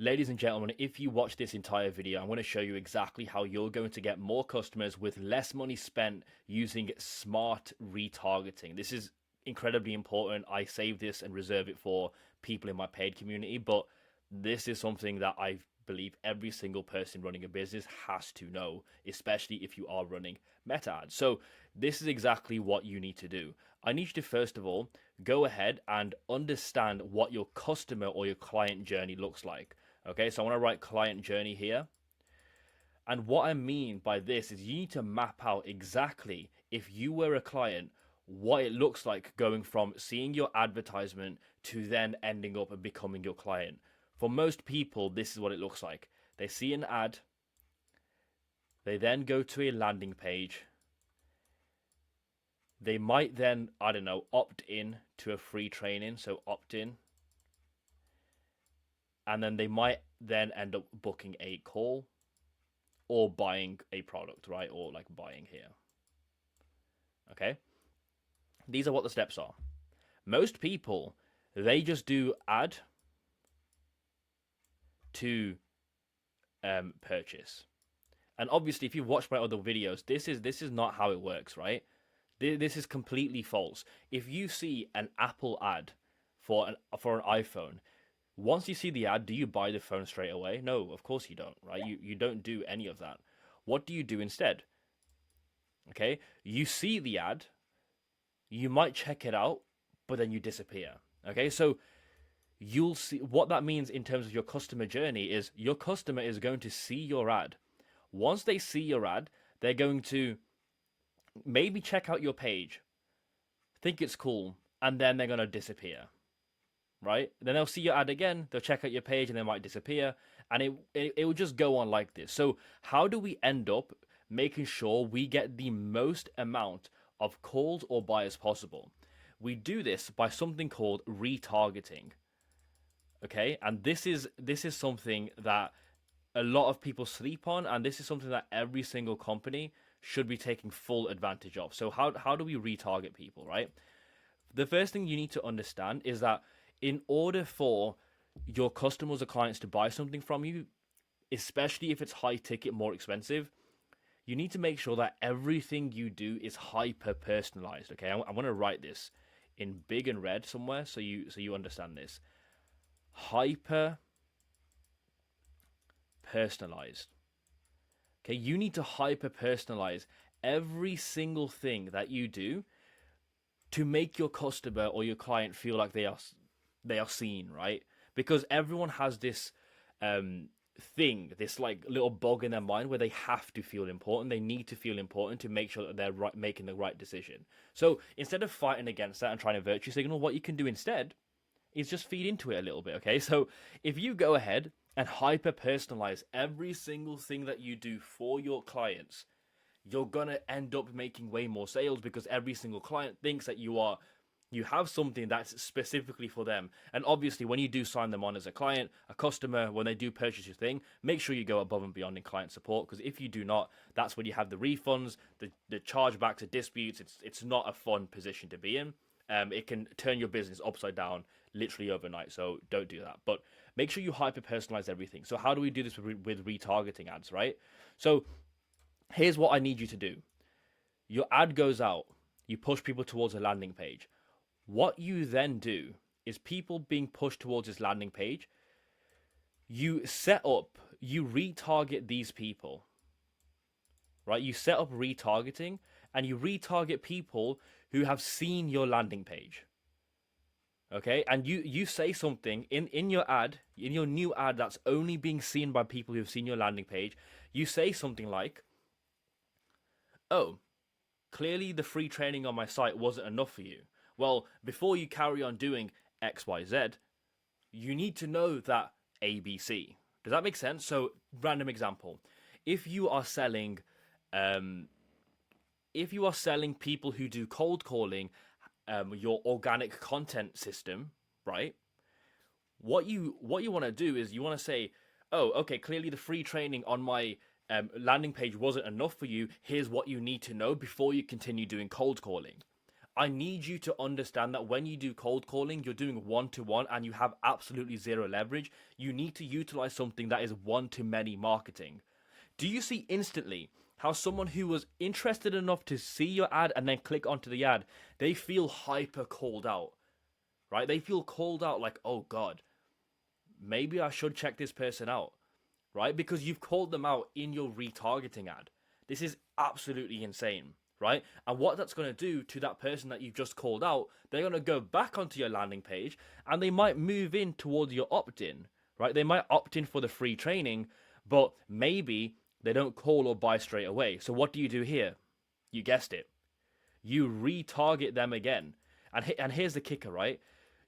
Ladies and gentlemen, if you watch this entire video, I'm going to show you exactly how you're going to get more customers with less money spent using smart retargeting. This is incredibly important. I save this and reserve it for people in my paid community, but this is something that I believe every single person running a business has to know, especially if you are running meta ads. So this is exactly what you need to do. I need you to first of all go ahead and understand what your customer or your client journey looks like. Okay, so I want to write client journey here. And what I mean by this is you need to map out exactly, if you were a client, what it looks like going from seeing your advertisement to then ending up and becoming your client. For most people, this is what it looks like. They see an ad, they then go to a landing page. They might then, I don't know, opt in to a free training, so opt in. And then they might then end up booking a call or buying a product, right? Or like buying here. Okay? These are what the steps are. Most people, they just do add to purchase. And obviously, if you've watched my other videos, this is not how it works, right? This is completely false. If you see an Apple ad for an iPhone, once you see the ad, do you buy the phone straight away? No, of course you don't, right? You don't do any of that. What do you do instead? Okay, you see the ad, you might check it out, but then you disappear. Okay, so you'll see what that means in terms of your customer journey is your customer is going to see your ad. Once they see your ad, they're going to maybe check out your page, think it's cool, and then they're going to disappear. Right? Then they'll see your ad again, they'll check out your page, and they might disappear, and it will just go on like this. So how do we end up making sure we get the most amount of calls or buyers possible? We do this by something called retargeting. Okay, and this is something that a lot of people sleep on, and this is something that every single company should be taking full advantage of. So how do we retarget people, right? The first thing you need to understand is that in order for your customers or clients to buy something from you, especially if it's high ticket, more expensive, you need to make sure that everything you do is hyper personalized. Okay, I want to write this in big and red somewhere so you understand this. Hyper personalized. Okay, you need to hyper personalize every single thing that you do to make your customer or your client feel like they are seen, right? Because everyone has this thing, this like little bug in their mind where they have to feel important. They need to feel important to make sure that they're making the right decision. So instead of fighting against that and trying to virtue signal, what you can do instead is just feed into it a little bit, okay? So if you go ahead and hyper personalize every single thing that you do for your clients, you're gonna end up making way more sales because every single client thinks that you have something that's specifically for them. And obviously, when you do sign them on as a client, a customer, when they do purchase your thing, make sure you go above and beyond in client support, because if you do not, that's when you have the refunds, the chargebacks, the disputes. It's not a fun position to be in. It can turn your business upside down literally overnight, so don't do that. But make sure you hyper personalize everything. So how do we do this with retargeting ads, right? So here's what I need you to do. Your ad goes out, you push people towards a landing page. What you then do is people being pushed towards this landing page, you retarget these people, right? You set up retargeting and you retarget people who have seen your landing page. Okay, and you say something in your ad, in your new ad that's only being seen by people who've seen your landing page. You say something like, oh, clearly the free training on my site wasn't enough for you. Well, before you carry on doing XYZ, you need to know that ABC. Does that make sense? So, random example. If you are selling people who do cold calling, your organic content system, right? What you want to do is you want to say, oh, okay, clearly the free training on my landing page wasn't enough for you. Here's what you need to know before you continue doing cold calling. I need you to understand that when you do cold calling, you're doing one-to-one and you have absolutely zero leverage. You need to utilize something that is one-to-many marketing. Do you see instantly how someone who was interested enough to see your ad and then click onto the ad, they feel hyper called out, right? They feel called out like, oh God, maybe I should check this person out, right? Because you've called them out in your retargeting ad. This is absolutely insane, right? And what that's going to do to that person that you've just called out, they're going to go back onto your landing page and they might move in towards your opt-in, right? They might opt in for the free training, but maybe they don't call or buy straight away. So what do you do here? You guessed it. You retarget them again. And here's the kicker, right?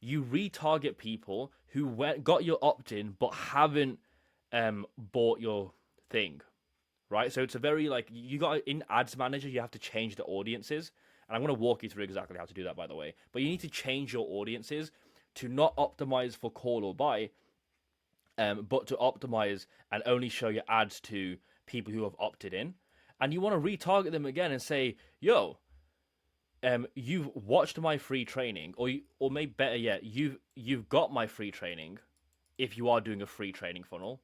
You retarget people who got your opt-in but haven't bought your thing, right? So it's a very like you got in Ads Manager, you have to change the audiences, and I'm going to walk you through exactly how to do that, by the way. But you need to change your audiences to not optimize for call or buy, but to optimize and only show your ads to people who have opted in. And you want to retarget them again and say, yo, you've watched my free training, or maybe better yet, you've got my free training. If you are doing a free training funnel,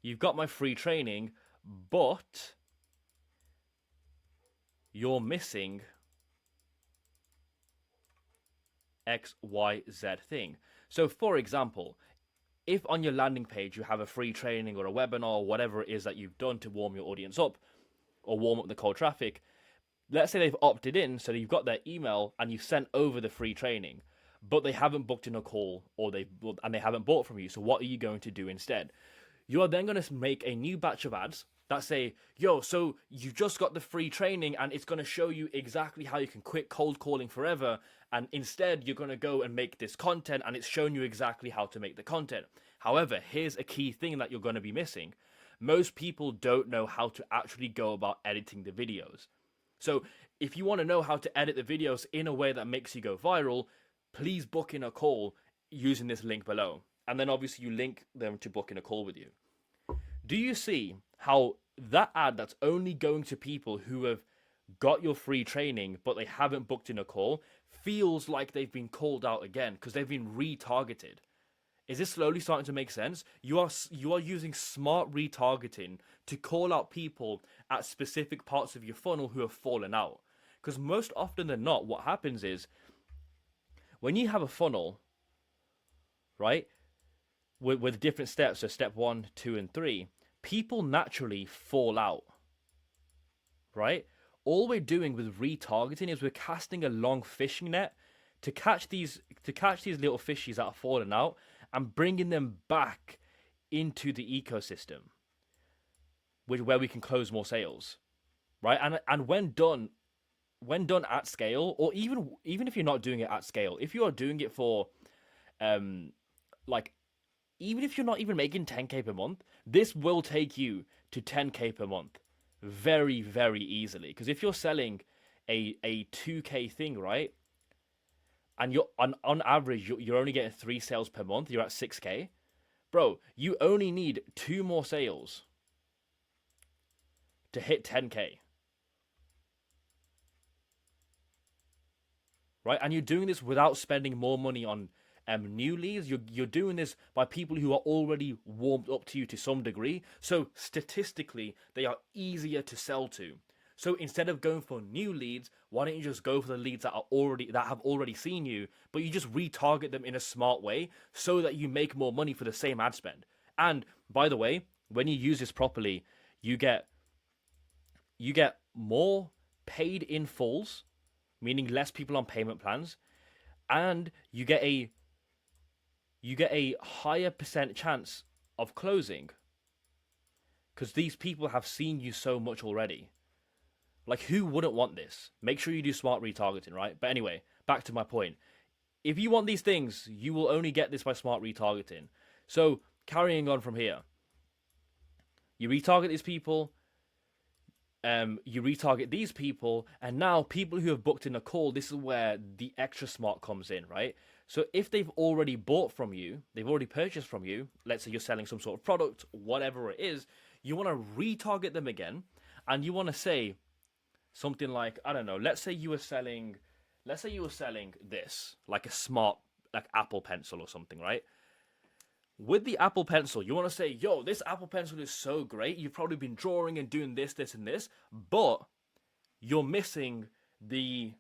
you've got my free training, but you're missing X, Y, Z thing. So, for example, if on your landing page you have a free training or a webinar or whatever it is that you've done to warm your audience up or warm up the cold traffic, let's say they've opted in, so you've got their email and you've sent over the free training, but they haven't booked in a call or they haven't bought from you. So what are you going to do instead? You are then going to make a new batch of ads that say, yo, so you just got the free training and it's going to show you exactly how you can quit cold calling forever. And instead, you're going to go and make this content and it's showing you exactly how to make the content. However, here's a key thing that you're going to be missing. Most people don't know how to actually go about editing the videos. So if you want to know how to edit the videos in a way that makes you go viral, please book in a call using this link below. And then obviously you link them to book in a call with you. Do you see how that ad that's only going to people who have got your free training but they haven't booked in a call feels like they've been called out again because they've been retargeted? Is this slowly starting to make sense? You are using smart retargeting to call out people at specific parts of your funnel who have fallen out. Because most often than not, what happens is when you have a funnel, right, with different steps, so step 1, 2, and 3, people naturally fall out, right? All we're doing with retargeting is we're casting a long fishing net to catch these little fishies that are falling out and bringing them back into the ecosystem, where we can close more sales, right? And when done at scale, or even if you're not doing it at scale, if you are doing it for, like, even if you're not even making 10K per month, this will take you to 10K per month very, very easily. Because if you're selling a 2K thing, right, and you're on average you're only getting 3 sales per month, you're at 6K, bro. You only need 2 more sales to hit 10K, right? And you're doing this without spending more money on new leads. You're doing this by people who are already warmed up to you to some degree. So statistically, they are easier to sell to. So instead of going for new leads, why don't you just go for the leads that have already seen you, but you just retarget them in a smart way so that you make more money for the same ad spend. And by the way, when you use this properly, you get more paid in fulls, meaning less people on payment plans, and you get a higher percent chance of closing because these people have seen you so much already. Like, who wouldn't want this? Make sure you do smart retargeting, right? But anyway, back to my point. If you want these things, you will only get this by smart retargeting. So, carrying on from here, you retarget these people, and now people who have booked in a call, this is where the extra smart comes in, right? So if they've already bought from you, they've already purchased from you, let's say you're selling some sort of product, whatever it is, you want to retarget them again, and you want to say, something like, I don't know, let's say you were selling this, like a smart, like Apple Pencil or something, right? With the Apple Pencil, you want to say, yo, this Apple Pencil is so great. You've probably been drawing and doing this, this, and this, but you're missing the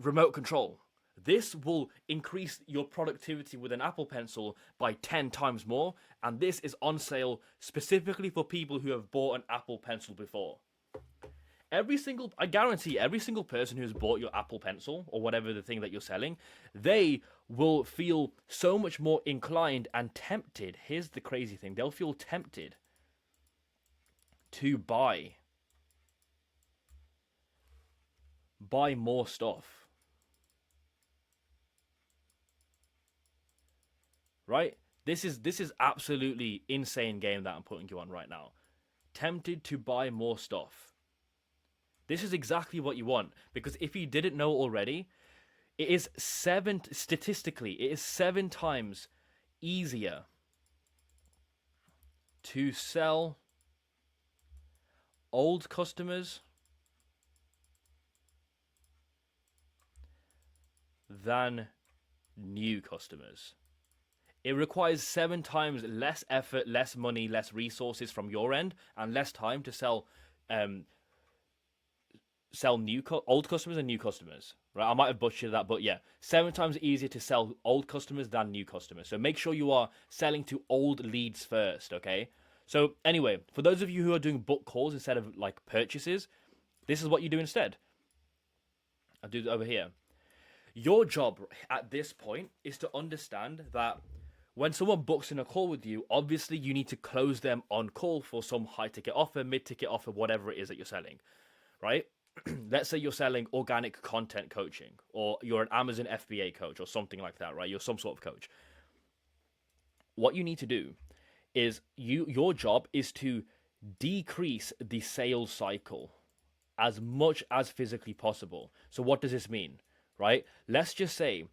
remote control. This will increase your productivity with an Apple Pencil by 10 times more, and this is on sale specifically for people who have bought an Apple Pencil before. I guarantee every single person who's bought your Apple Pencil or whatever the thing that you're selling, they will feel so much more inclined and tempted. Here's the crazy thing, they'll feel tempted to buy more stuff, right? This is absolutely insane game that I'm putting you on right now. Tempted to buy more stuff. This is exactly what you want, because if you didn't know already, statistically, it is 7 times easier to sell old customers than new customers. It requires 7 times less effort, less money, less resources from your end, and less time to um, sell old customers and new customers. Right? I might have butchered that, but yeah, 7 times easier to sell old customers than new customers. So make sure you are selling to old leads first. Okay. So anyway, for those of you who are doing book calls instead of like purchases, this is what you do instead. I'll do it over here. Your job at this point is to understand that when someone books in a call with you, obviously you need to close them on call for some high ticket offer, mid ticket offer, whatever it is that you're selling, right? Let's say you're selling organic content coaching, or you're an Amazon FBA coach or something like that, right? You're some sort of coach. What you need to do is your job is to decrease the sales cycle as much as physically possible. So what does this mean, right? Let's just say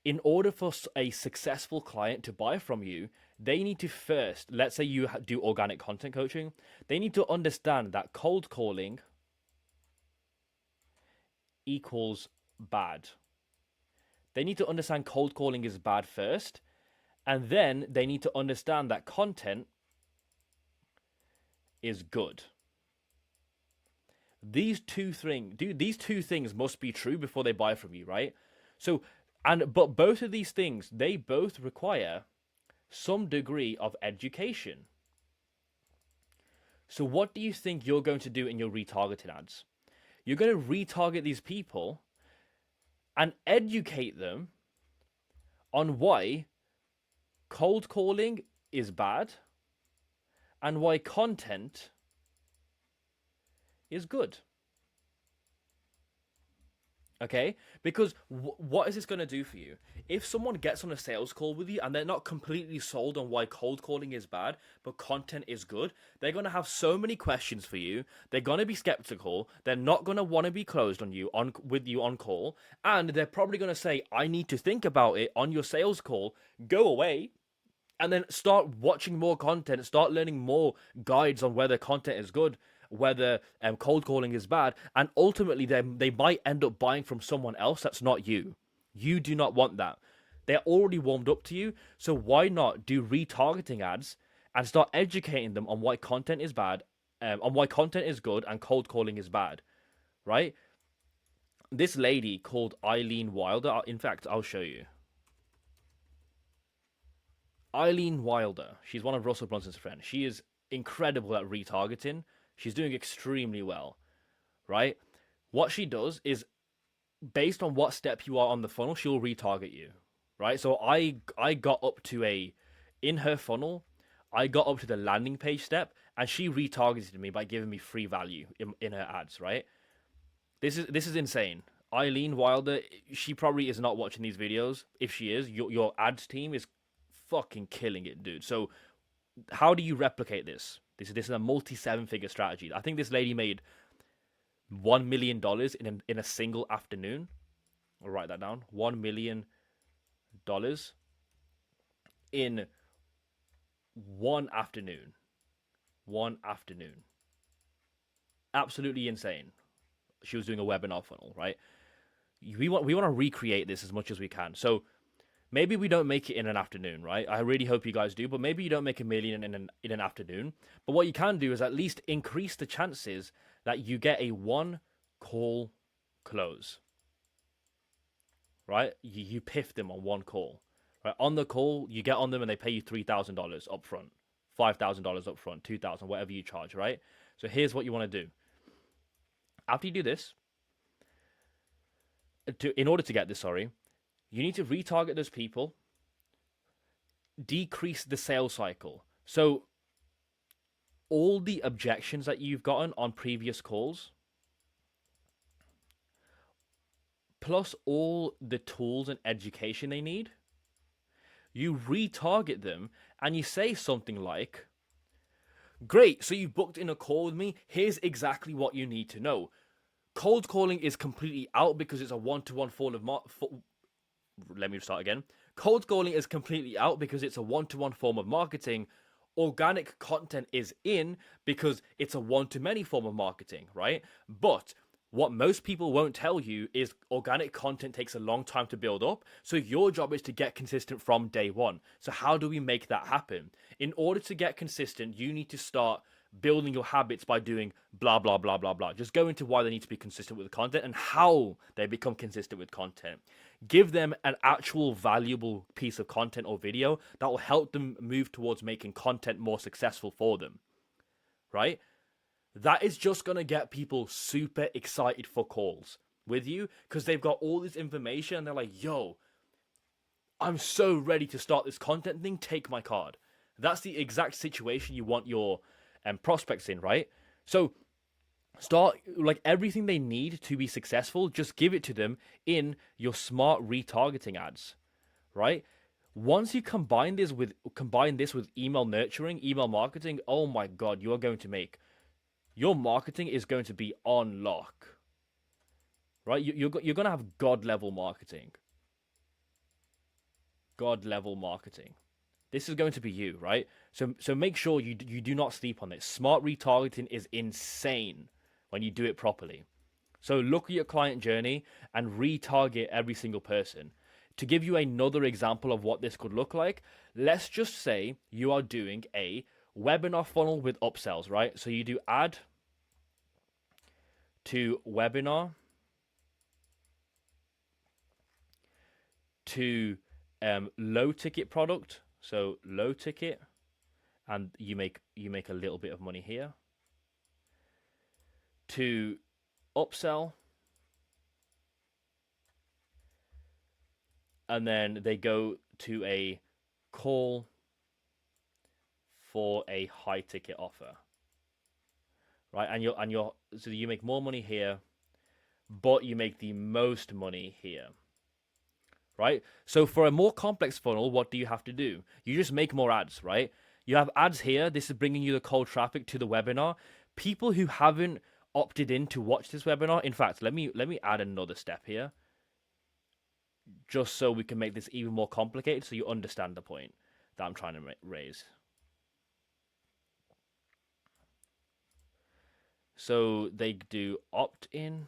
in order for a successful client to buy from you, they need to first, let's say you do organic content coaching, they need to understand that cold calling equals bad. They need to understand cold calling is bad first, and then they need to understand that content is good. These two things must be true before they buy from you, right? So, but both of these things, they both require some degree of education. So what do you think you're going to do in your retargeting ads? You're going to retarget these people and educate them on why cold calling is bad and why content is good. Okay? Because what is this going to do for you? If someone gets on a sales call with you and they're not completely sold on why cold calling is bad, but content is good, they're going to have so many questions for you. They're going to be skeptical. They're not going to want to be closed on you with you on call, and they're probably going to say, "I need to think about it" on your sales call. Go away. And then start watching more content, start learning more guides on whether content is good, whether cold calling is bad, and ultimately they might end up buying from someone else that's not you. You do not want that. They're already warmed up to you, so why not do retargeting ads and start educating them on why content is bad, on why content is good and cold calling is bad, right? This lady called Eileen Wilder, in fact, I'll show you. Eileen Wilder, she's one of Russell Brunson's friends. She is incredible at retargeting. She's doing extremely well, right? What she does is, based on what step you are on the funnel, she'll retarget you, right? So I got up to in her funnel, I got up to the landing page step, and she retargeted me by giving me free value in her ads, right? This is insane. Eileen Wilder, she probably is not watching these videos. If she is, your ads team is fucking killing it, dude. So how do you replicate this? This is a multi-7-figure strategy. I think this lady made $1 million in a single afternoon. I'll write that down. $1 million in one afternoon. One afternoon. Absolutely insane. she was doing a webinar funnel, right? We want to recreate this as much as we can. So maybe we don't make it in an afternoon, right? I really hope you guys do, but maybe you don't make 1 million in an afternoon. But what you can do is at least increase the chances that you get a one call close, right? You piff them on one call, right? On the call, you get on them and they pay you $3,000 up front, $5,000 up front, 2,000, whatever you charge, right? So here's what you want to do. After you do this, in order to get this, sorry, you need to retarget those people, decrease the sales cycle. So all the objections that you've gotten on previous calls, plus all the tools and education they need, you retarget them and you say something like, great, so you booked in a call with me. Here's exactly what you need to know. Cold calling is completely out because it's a one-to-one form of let me start again. Cold calling is completely out because it's a one-to-one form of marketing. Organic content is in because it's a one-to-many form of marketing, right? But what most people won't tell you is organic content takes a long time to build up. So your job is to get consistent from day one. So how do we make that happen? In order to get consistent, you need to start building your habits by doing blah, blah, blah, blah, blah. Just go into why they need to be consistent with the content and how they become consistent with content. Give them an actual valuable piece of content or video that will help them move towards making content more successful for them, right? That is just going to get people super excited for calls with you because they've got all this information and they're like, yo, I'm so ready to start this content thing. Take my card. That's the exact situation you want your prospects in, right? So start, like, everything they need to be successful, just give it to them in your smart retargeting ads, right? Once you combine this with email nurturing, email marketing, oh my god, you are going to make your marketing is going to be on lock, right? You're going to have god level marketing. This is going to be you, right? So make sure you do not sleep on this. Smart retargeting is insane when you do it properly. So look at your client journey and retarget every single person. To give you another example of what this could look like, let's just say you are doing a webinar funnel with upsells, right? So you do add to webinar to low ticket product. So low ticket, and you make a little bit of money here. To upsell, and then they go to a call for a high ticket offer, right? And so you make more money here, but you make the most money here. Right? So for a more complex funnel, what do you have to do? You just make more ads, right? You have ads here. This is bringing you the cold traffic to the webinar. People who haven't opted in to watch this webinar. In fact, let me add another step here, just so we can make this even more complicated, so you understand the point that I'm trying to raise. So they do opt-in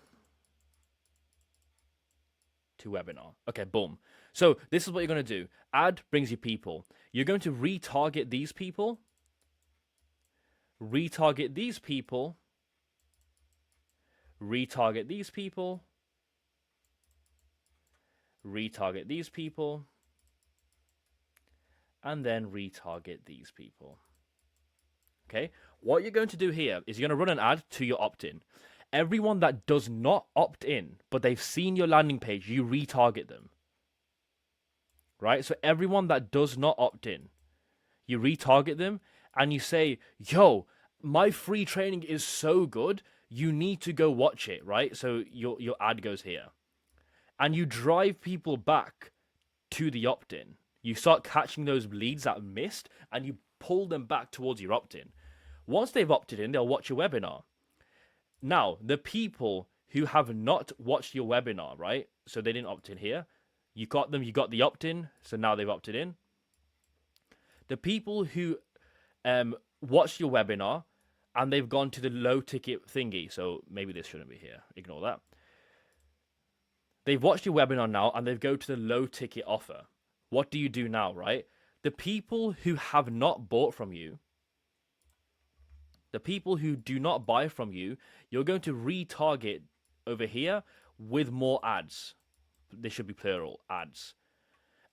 to webinar. Okay, boom. So this is what you're going to do. Ad brings you people. You're going to retarget these people. Retarget these people. Retarget these people. Retarget these people. And then retarget these people. Okay? What you're going to do here is you're going to run an ad to your opt-in. Everyone that does not opt in, but they've seen your landing page, you retarget them. Right? So everyone that does not opt in, you retarget them and you say, yo, my free training is so good, you need to go watch it, right? So your ad goes here. And you drive people back to the opt-in. You start catching those leads that missed and you pull them back towards your opt-in. Once they've opted in, they'll watch your webinar. Now, the people who have not watched your webinar, right? So they didn't opt in here. You got them, you got the opt-in, so now they've opted in. The people who watched your webinar and they've gone to the low ticket thingy. So maybe this shouldn't be here. Ignore that. They've watched your webinar now and they've go to the low ticket offer. What do you do now, right? The people who have not bought from you, the people who do not buy from you, you're going to retarget over here with more ads. This should be plural, ads.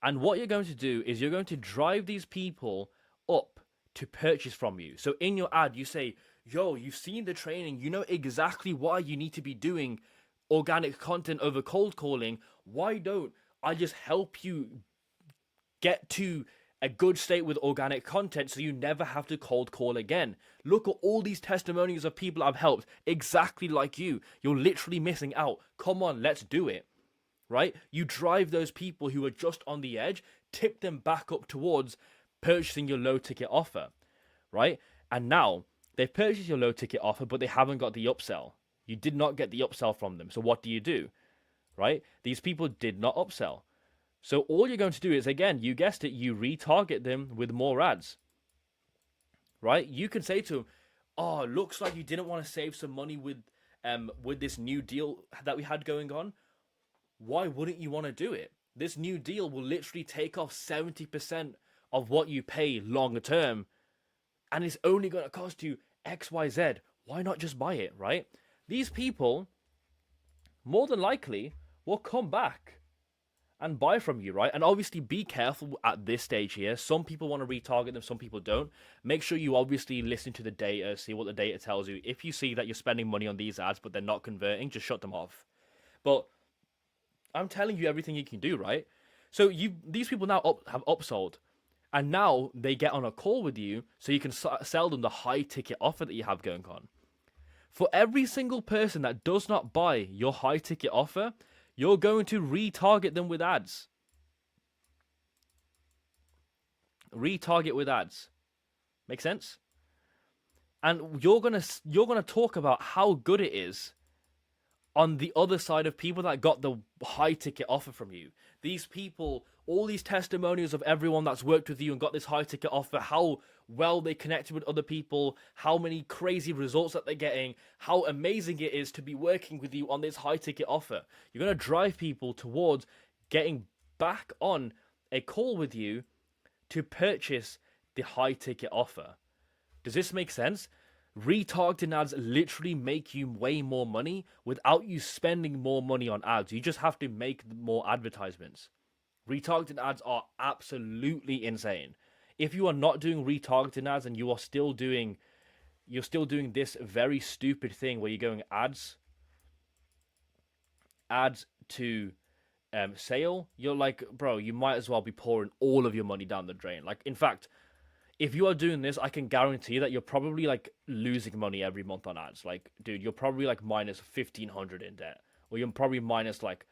And what you're going to do is you're going to drive these people up to purchase from you. So in your ad, you say, yo, you've seen the training. You know exactly why you need to be doing organic content over cold calling. Why don't I just help you get to a good state with organic content so you never have to cold call again? Look at all these testimonials of people I've helped exactly like you. You're literally missing out. Come on, let's do it. Right? You drive those people who are just on the edge, tip them back up towards purchasing your low ticket offer, right? And now they've purchased your low ticket offer, but they haven't got the upsell. You did not get the upsell from them. So what do? Right? These people did not upsell. So all you're going to do is, again, you guessed it, you retarget them with more ads, right? You can say to them, oh, looks like you didn't want to save some money with this new deal that we had going on. Why wouldn't you want to do it? This new deal will literally take off 70% of what you pay longer term, and it's only going to cost you XYZ. Why not just buy it, right? These people, more than likely, will come back and buy from you, right? And obviously be careful at this stage here. Some people want to retarget them, some people don't. Make sure you obviously listen to the data, see what the data tells you. If you see that you're spending money on these ads, but they're not converting, just shut them off. But I'm telling you everything you can do, right? So these people now have upsold, and now they get on a call with you so you can sell them the high ticket offer that you have going on. For every single person that does not buy your high ticket offer, you're going to retarget them with ads. Retarget with ads. Make sense? And you're gonna talk about how good it is on the other side of people that got the high ticket offer from you. These people, all these testimonials of everyone that's worked with you and got this high ticket offer, how well they connected with other people, how many crazy results that they're getting, how amazing it is to be working with you on this high ticket offer. You're going to drive people towards getting back on a call with you to purchase the high ticket offer. Does this make sense? Retargeting ads literally make you way more money without you spending more money on ads. You just have to make more advertisements. Retargeting ads are absolutely insane. If you are not doing retargeting ads and you're still doing this very stupid thing where you're going ads to sale, you're like, bro, you might as well be pouring all of your money down the drain. Like, in fact, if you are doing this, I can guarantee that you're probably like losing money every month on ads. Like, dude, you're probably like minus 1,500 in debt, or you're probably minus like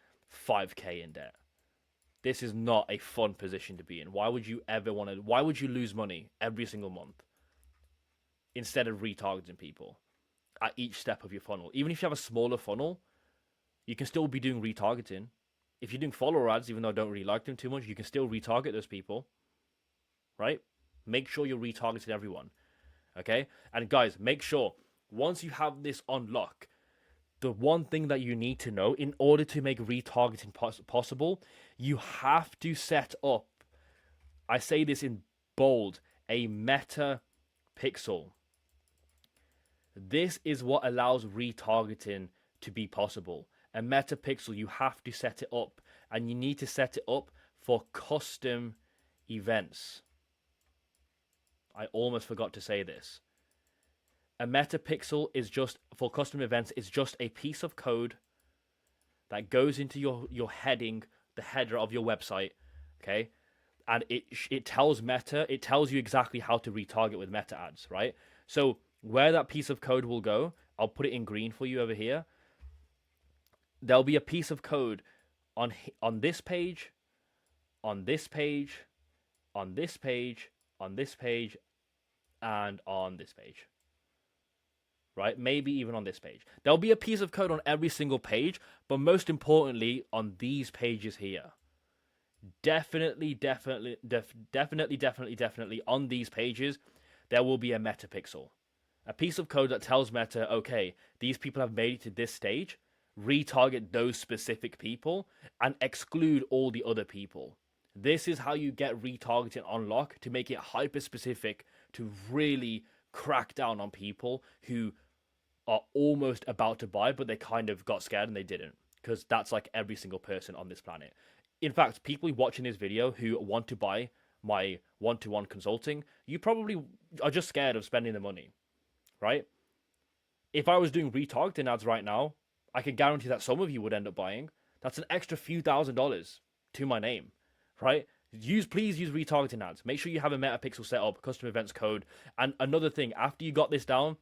5K in debt. This is not a fun position to be in. Why would you lose money every single month instead of retargeting people at each step of your funnel? Even if you have a smaller funnel, you can still be doing retargeting. If you're doing follower ads, even though I don't really like them too much, you can still retarget those people, right? Make sure you're retargeting everyone, okay? And guys, make sure, once you have this on lock, the one thing that you need to know in order to make retargeting possible, you have to set up, I say this in bold, a meta pixel. This is what allows retargeting to be possible. A meta pixel, you have to set it up, and you need to set it up for custom events. I almost forgot to say this. A metapixel is just, for custom events, is just a piece of code that goes into your heading, the header of your website, okay? And it tells Meta, it tells you exactly how to retarget with Meta ads, right? So where that piece of code will go, I'll put it in green for you over here. There'll be a piece of code on this page, on this page, on this page, on this page, and on this page, right? Maybe even on this page. There'll be a piece of code on every single page, but most importantly, on these pages here. Definitely on these pages, there will be a metapixel. A piece of code that tells Meta, okay, these people have made it to this stage, retarget those specific people and exclude all the other people. This is how you get retargeting on lock to make it hyper specific to really crack down on people who are almost about to buy, but they kind of got scared and they didn't. Because that's like every single person on this planet. In fact, people watching this video who want to buy my one-to-one consulting, you probably are just scared of spending the money, right? If I was doing retargeting ads right now, I can guarantee that some of you would end up buying. That's an extra few $1,000s to my name, right? Please use retargeting ads. Make sure you have a metapixel set up, custom events code. And another thing, after you got this down,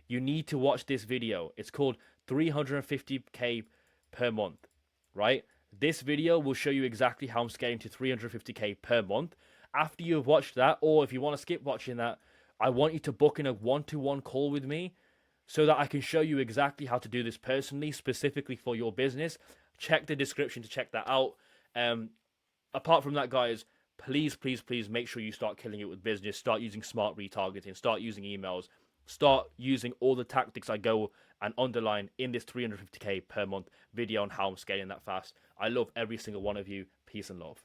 you need to watch this video. It's called 350k per month, right? This video will show you exactly how I'm scaling to 350k per month. After you've watched that, or if you want to skip watching that, I want you to book in a one-to-one call with me so that I can show you exactly how to do this personally, specifically for your business. Check the description to check that out. Apart from that, guys, please make sure you start killing it with business. Start using smart retargeting. Start using emails. Start using all the tactics I go and underline in this 350k per month video on how I'm scaling that fast. I love every single one of you. Peace and love.